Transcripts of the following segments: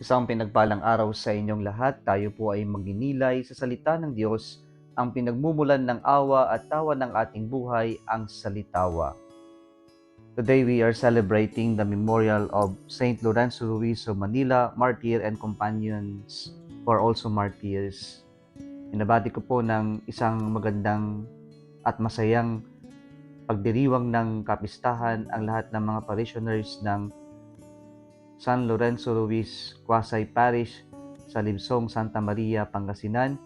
Isang pinagpalang araw sa inyong lahat. Tayo po ay magninilay sa salita ng Diyos, ang pinagmumulan ng awa at tawa ng ating buhay, ang salitawa. Today we are celebrating the memorial of Saint Lorenzo Ruiz of Manila, martyr and companions for also martyrs. Inabati ko po ng isang magandang at masayang pagdiriwang ng kapistahan ang lahat ng mga parishioners ng San Lorenzo Ruiz Quasay Parish sa Libsong, Santa Maria, Pangasinan,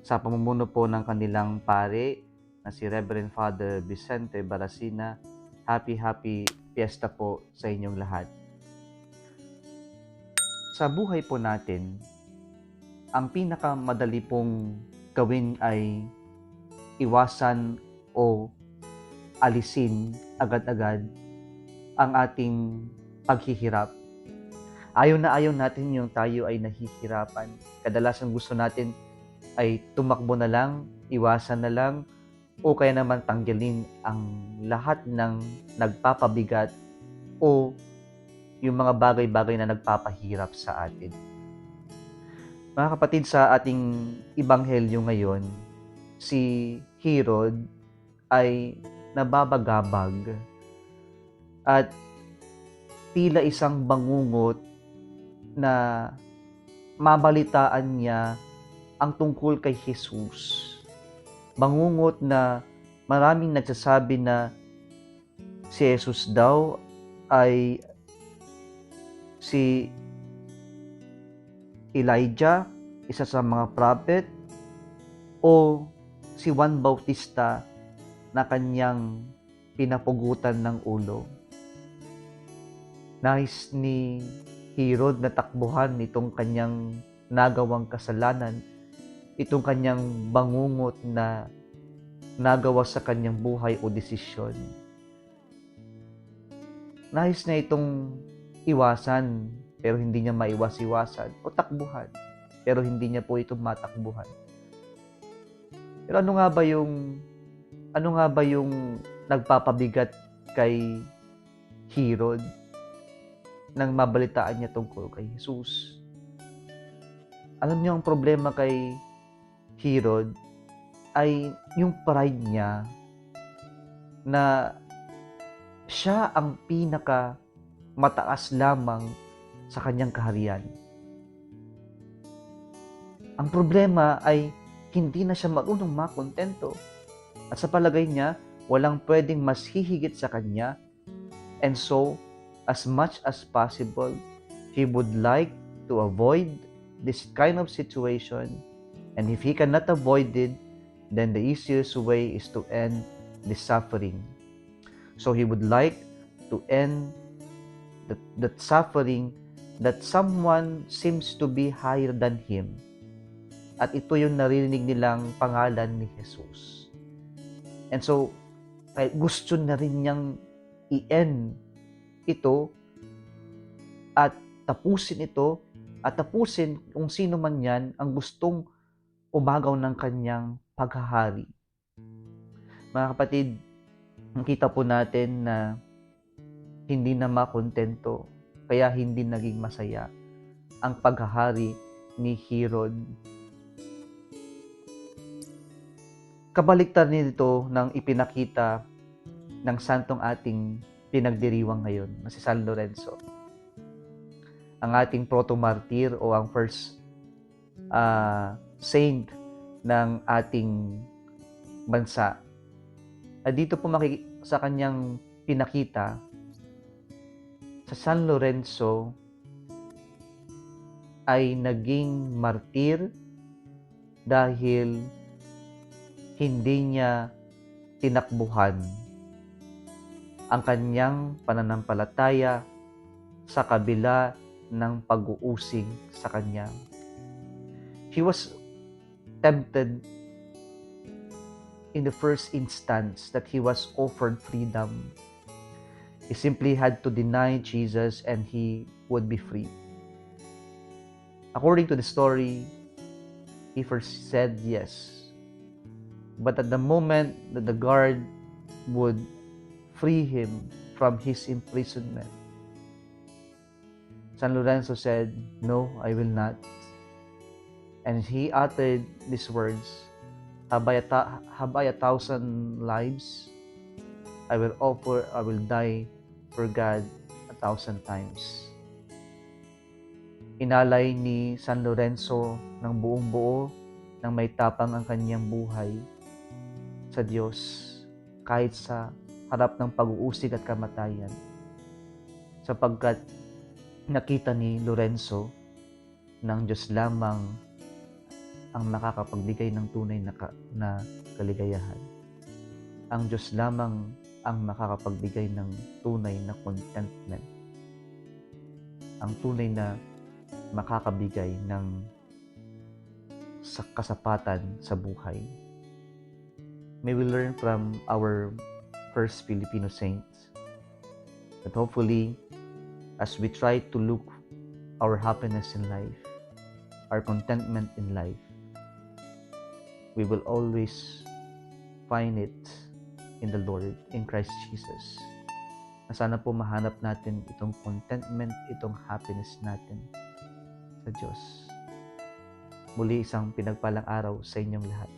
sa pamumuno po ng kanilang pare na si Reverend Father Vicente Barasina. Happy Fiesta po sa inyong lahat. Sa buhay po natin, ang pinakamadali pong gawin ay iwasan o alisin agad-agad ang ating paghihirap. Ayaw natin yung tayo ay nahihirapan. Kadalasan gusto natin ay tumakbo na lang, iwasan na lang, o kaya naman tanggalin ang lahat ng nagpapabigat o yung mga bagay-bagay na nagpapahirap sa atin. Mga kapatid, sa ating ebanghelyo ngayon, si Herod ay nababagabag at tila isang bangungot na mabalitaan niya ang tungkol kay Jesus. Bangungot na maraming nagsasabi na si Jesus daw ay si Elijah, isa sa mga prophet, o si Juan Bautista na kanyang pinapugutan ng ulo. Nais ni Herod na takbuhan itong kanyang nagawang kasalanan, itong kanyang bangungot na nagawa sa kanyang buhay o desisyon. Nais na itong iwasan, pero hindi niya maiwas-iwasan, o takbuhan, pero hindi niya po ito matakbuhan. Pero ano nga ba yung nagpapabigat kay Herod nang mabalitaan niya tungkol kay Jesus? Alam niyo, ang problema kay Herod ay yung pride niya na siya ang pinaka mataas lamang sa kanyang kaharian. Ang problema ay hindi na siya marunong makontento, at sa palagay niya walang pwedeng mas hihigit sa kanya, and so as much as possible, he would like to avoid this kind of situation. And if he cannot avoid it, then the easiest way is to end the suffering. So he would like to end that suffering that someone seems to be higher than him. At ito yung naririnig nilang pangalan ni Jesus. And so, gusto na rin niyang i-end ito at tapusin ito at tapusin kung sino man yan ang gustong umagaw ng kanyang paghahari. Mga kapatid, nakita po natin na hindi na makontento, kaya hindi naging masaya ang paghahari ni Herod. Kabaliktaran nito ng ipinakita ng santong ating pinagdiriwang ngayon na si San Lorenzo, ang ating proto-martir o ang first saint ng ating bansa. At dito po sa kanyang pinakita, sa San Lorenzo ay naging martir dahil hindi niya tinakbuhan ang kanyang pananampalataya sa kabila ng pag-uusig sa kanya. He was tempted in the first instance that he was offered freedom. He simply had to deny Jesus and he would be free. According to the story, he first said yes. But at the moment that the guard would free him from his imprisonment, San Lorenzo said, "No, I will not." And he uttered these words, have I a thousand lives, I will die for God 1,000 times. Inalay ni San Lorenzo ng buong buo ng may tapang ang kanyang buhay sa Diyos kahit sa harap ng pag-uusig at kamatayan, sapagkat nakita ni Lorenzo ng Diyos lamang ang makakapagbigay ng tunay na kaligayahan. Ang Diyos lamang ang makakapagbigay ng tunay na contentment. Ang tunay na makakabigay ng kasapatan sa buhay. May we learn from our first Filipino saints that hopefully, as we try to look our happiness in life, our contentment in life, we will always find it in the Lord, in Christ Jesus. Na sana po mahanap natin itong contentment, itong happiness natin sa Diyos. Muli isang pinagpalang araw sa inyong lahat.